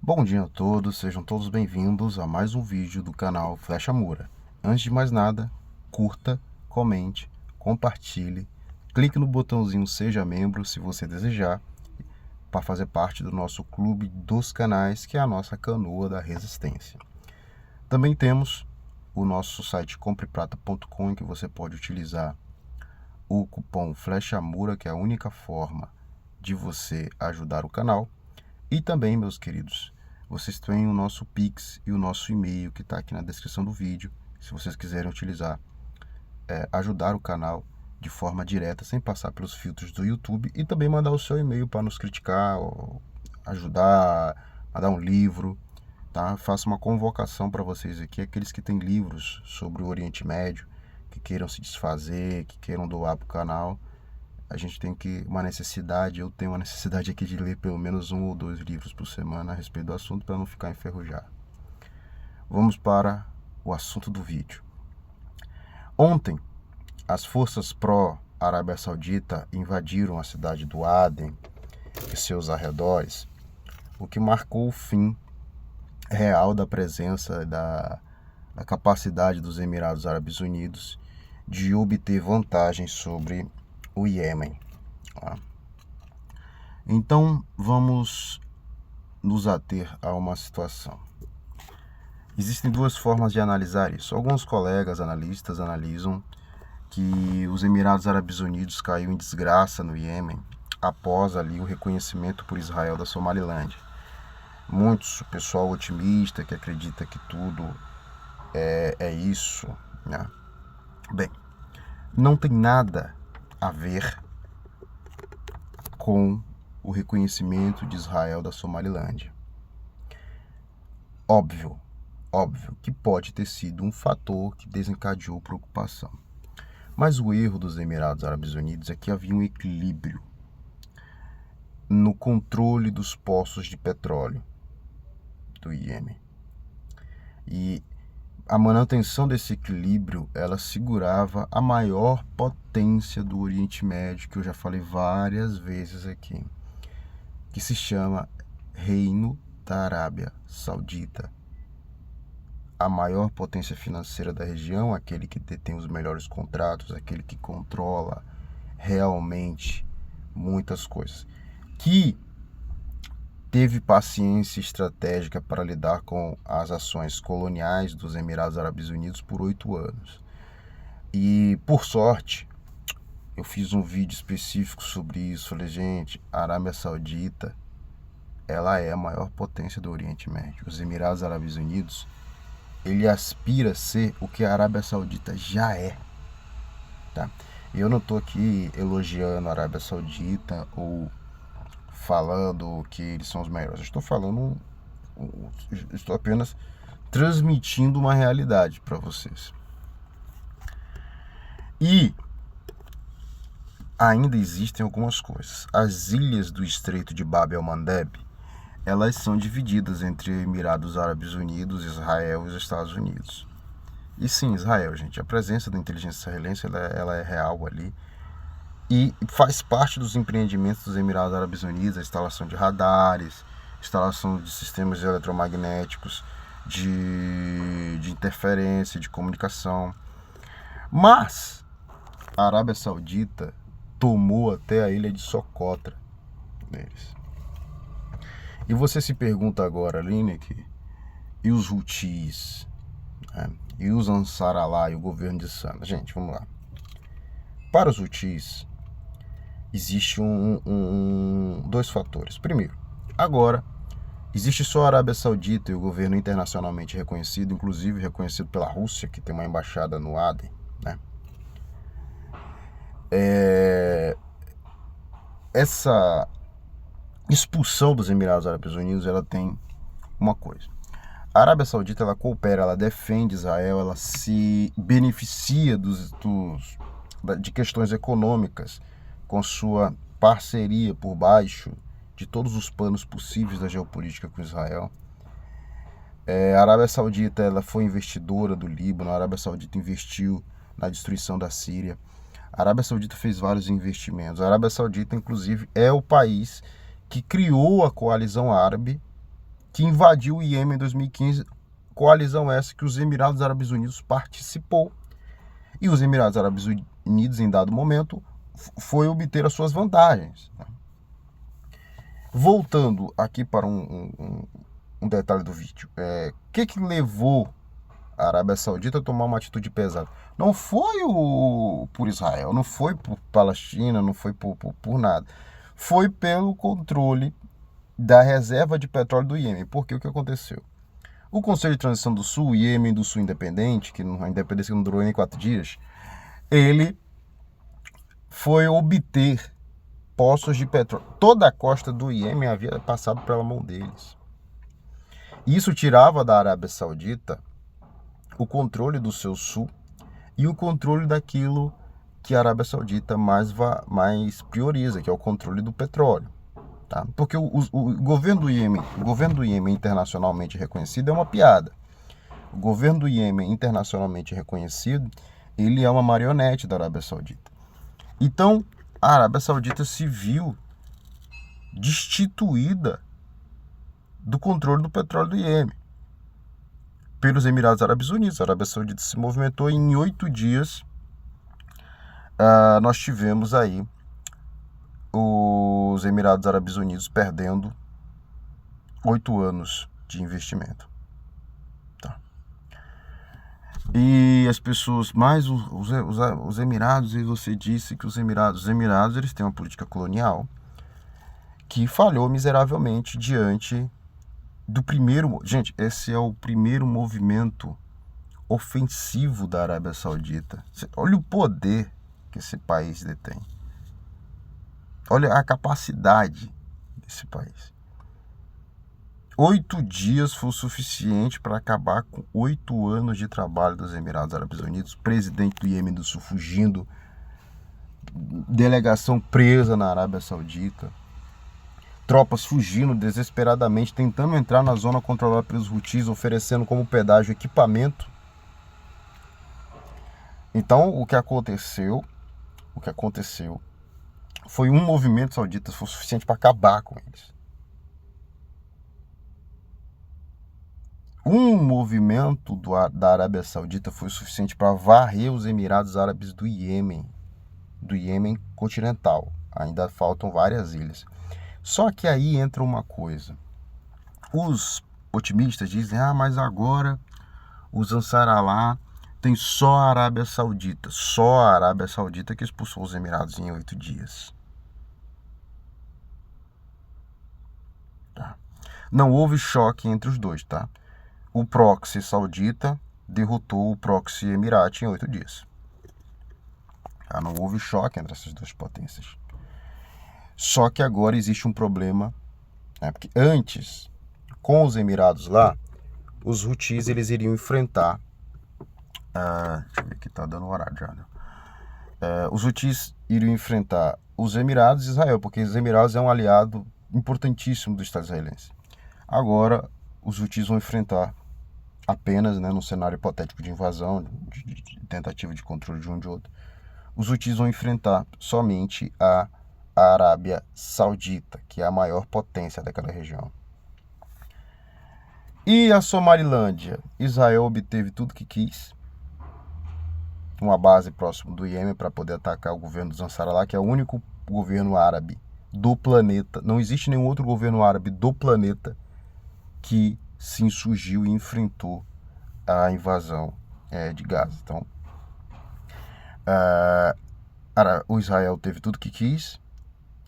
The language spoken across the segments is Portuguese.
Bom dia a todos, sejam todos bem-vindos a mais um vídeo do canal Flecha Moura. Antes de mais nada, curta, comente, compartilhe, clique no botãozinho Seja Membro se você desejar, para fazer parte do nosso clube dos canais, que é a nossa canoa da resistência. Também temos o nosso site compreprata.com, em que você pode utilizar o cupom Flecha Moura, que é a única forma de você ajudar o canal. E também, meus queridos, vocês têm o nosso Pix e o nosso e-mail que está aqui na descrição do vídeo. Se vocês quiserem utilizar, ajudar o canal de forma direta, sem passar pelos filtros do YouTube. E também mandar o seu e-mail para nos criticar, ou ajudar, mandar um livro. Tá? Faço uma convocação para vocês aqui, aqueles que têm livros sobre o Oriente Médio, que queiram se desfazer, que queiram doar para o canal. A gente tem uma necessidade, eu tenho uma necessidade aqui de ler pelo menos 1 ou 2 livros por semana a respeito do assunto, para não ficar enferrujado. Vamos para o assunto do vídeo. Ontem, as forças pró-Arábia Saudita invadiram a cidade do Aden e seus arredores, o que marcou o fim real da presença da capacidade dos Emirados Árabes Unidos de obter vantagem sobre o Iêmen. Então, vamos nos ater a uma situação. Existem duas formas de analisar isso. Alguns colegas analistas analisam que os Emirados Árabes Unidos caiu em desgraça no Iêmen após ali o reconhecimento por Israel da Somalilândia. Muitos, o pessoal otimista que acredita que tudo é isso, né? Bem, não tem nada a ver com o reconhecimento de Israel da Somalilândia. Óbvio que pode ter sido um fator que desencadeou preocupação. Mas o erro dos Emirados Árabes Unidos é que havia um equilíbrio no controle dos poços de petróleo do Iêmen. E a manutenção desse equilíbrio, ela segurava a maior potência do Oriente Médio, que eu já falei várias vezes aqui, que se chama Reino da Arábia Saudita. A maior potência financeira da região, aquele que detém os melhores contratos, aquele que controla realmente muitas coisas, que teve paciência estratégica para lidar com as ações coloniais dos Emirados Árabes Unidos por 8 anos. E, por sorte, eu fiz um vídeo específico sobre isso. Falei, gente, a Arábia Saudita, ela é a maior potência do Oriente Médio. Os Emirados Árabes Unidos, ele aspira a ser o que a Arábia Saudita já é. Tá? Eu não estou aqui elogiando a Arábia Saudita ou falando que eles são os melhores. Estou apenas transmitindo uma realidade para vocês. E ainda existem algumas coisas. As ilhas do Estreito de Bab el-Mandeb, elas são divididas entre Emirados Árabes Unidos, Israel e os Estados Unidos. E sim, Israel, gente, a presença da inteligência israelense, ela é real ali. E faz parte dos empreendimentos dos Emirados Árabes Unidos, a instalação de radares, instalação de sistemas eletromagnéticos, de interferência, de comunicação. Mas a Arábia Saudita tomou até a ilha de Socotra deles. E você se pergunta agora, Lineker, e os Houthis, né? E os Ansar Allah e o governo de Sana? Gente, vamos lá. Para os Houthis, existe dois fatores. Primeiro, agora, existe só a Arábia Saudita e o governo internacionalmente reconhecido, inclusive reconhecido pela Rússia, que tem uma embaixada no Aden, né? Essa expulsão dos Emirados Árabes Unidos, ela tem uma coisa. A Arábia Saudita, ela coopera, ela defende Israel, ela se beneficia de questões econômicas com sua parceria por baixo de todos os planos possíveis da geopolítica com Israel. A Arábia Saudita, ela foi investidora do Líbano, a Arábia Saudita investiu na destruição da Síria. A Arábia Saudita fez vários investimentos. A Arábia Saudita, inclusive, é o país que criou a coalizão árabe que invadiu o Iêmen em 2015, coalizão essa que os Emirados Árabes Unidos participou. E os Emirados Árabes Unidos, em dado momento, foi obter as suas vantagens. Voltando aqui para um detalhe do vídeo, o que levou a Arábia Saudita a tomar uma atitude pesada? Não foi por Israel, não foi por Palestina, não foi por nada. Foi pelo controle da reserva de petróleo do Iêmen. Porque o que aconteceu? O Conselho de Transição do Sul, Iêmen do Sul Independente, que a independência não durou nem 4 dias, ele foi obter poços de petróleo. Toda a costa do Iêmen havia passado pela mão deles. Isso tirava da Arábia Saudita o controle do seu sul e o controle daquilo que a Arábia Saudita mais prioriza, que é o controle do petróleo. Tá? Porque o governo do Iêmen internacionalmente reconhecido é uma piada. O governo do Iêmen internacionalmente reconhecido, ele é uma marionete da Arábia Saudita. Então, a Arábia Saudita se viu destituída do controle do petróleo do Iêmen pelos Emirados Árabes Unidos. A Arábia Saudita se movimentou e em 8 dias nós tivemos aí os Emirados Árabes Unidos perdendo 8 anos de investimento. Tá. E as pessoas, mais os Emirados, e você disse que os Emirados eles têm uma política colonial que falhou miseravelmente diante do primeiro... Gente, esse é o primeiro movimento ofensivo da Arábia Saudita. Olha o poder que esse país detém. Olha a capacidade desse país. 8 dias foi o suficiente para acabar com 8 anos de trabalho dos Emirados Árabes Unidos. Presidente do Iêmen do Sul fugindo. Delegação presa na Arábia Saudita. Tropas fugindo desesperadamente, tentando entrar na zona controlada pelos Houthis, oferecendo como pedágio equipamento. Então, o que aconteceu foi um movimento saudita, foi suficiente para acabar com eles. Um movimento da Arábia Saudita foi suficiente para varrer os Emirados Árabes do Iêmen continental. Ainda faltam várias ilhas. Só que aí entra uma coisa. Os otimistas dizem, mas agora os Ansarallah tem só a Arábia Saudita. Só a Arábia Saudita que expulsou os Emirados em 8 dias. Tá. Não houve choque entre os dois, tá? O proxy saudita derrotou o proxy emirati em 8 dias. Tá? Não houve choque entre essas duas potências. Só que agora existe um problema, né? Porque antes, com os Emirados lá, os Houthis eles iriam enfrentar... deixa eu ver aqui, tá dando horário já, né? Os Houthis iriam enfrentar os Emirados e Israel, porque os Emirados é um aliado importantíssimo do Estado israelense. Agora, os Houthis vão enfrentar apenas, né, num cenário hipotético de invasão, de tentativa de controle de um de outro, os Houthis vão enfrentar somente a Arábia Saudita, que é a maior potência daquela região. E a Somalilândia? Israel obteve tudo que quis, uma base próximo do Iêmen para poder atacar o governo dos Ansarallah, que é o único governo árabe do planeta. Não existe nenhum outro governo árabe do planeta que se insurgiu e enfrentou a invasão de Gaza. Então, o Israel teve tudo que quis,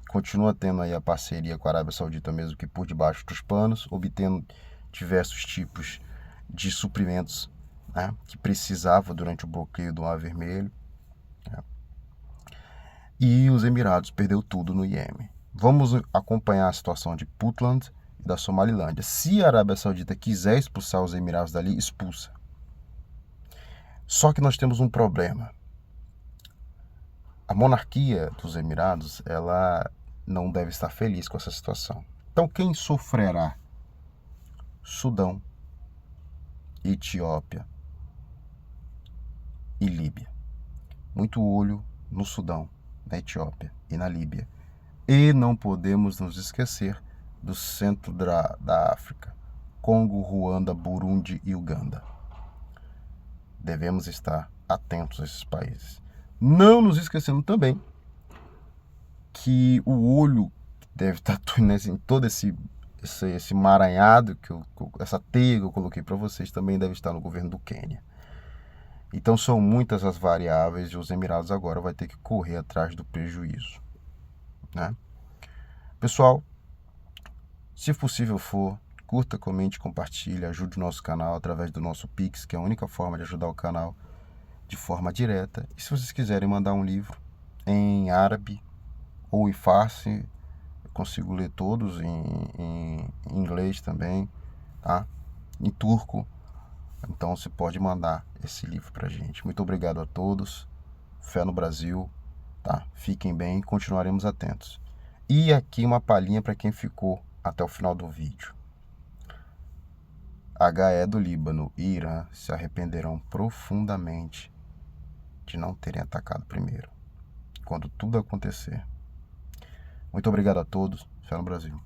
continua tendo aí a parceria com a Arábia Saudita, mesmo que por debaixo dos panos, obtendo diversos tipos de suprimentos, né, que precisava durante o bloqueio do Mar Vermelho. Né. E os Emirados perdeu tudo no Iêmen. Vamos acompanhar a situação de Puntland e da Somalilândia. Se a Arábia Saudita quiser expulsar os Emirados dali, expulsa. Só que nós temos um problema. A monarquia dos Emirados, ela não deve estar feliz com essa situação. Então, quem sofrerá? Sudão, Etiópia e Líbia. Muito olho no Sudão, na Etiópia e na Líbia. E não podemos nos esquecer do centro da África, Congo, Ruanda, Burundi e Uganda. Devemos estar atentos a esses países. Não nos esquecendo também que o olho deve estar em todo esse emaranhado, essa teia que eu coloquei para vocês, também deve estar no governo do Quênia. Então são muitas as variáveis e os Emirados agora vai ter que correr atrás do prejuízo, né? Pessoal, se possível for, curta, comente, compartilhe, ajude o nosso canal através do nosso Pix, que é a única forma de ajudar o canal de forma direta. E se vocês quiserem mandar um livro em árabe ou em farsi, eu consigo ler todos, em inglês também, tá? Em turco. Então você pode mandar esse livro pra gente. Muito obrigado a todos. Fé no Brasil, tá? Fiquem bem, continuaremos atentos. E aqui uma palhinha para quem ficou até o final do vídeo. HE do Líbano e Irã se arrependerão profundamente de não terem atacado primeiro, quando tudo acontecer. Muito obrigado a todos. Fé no Brasil.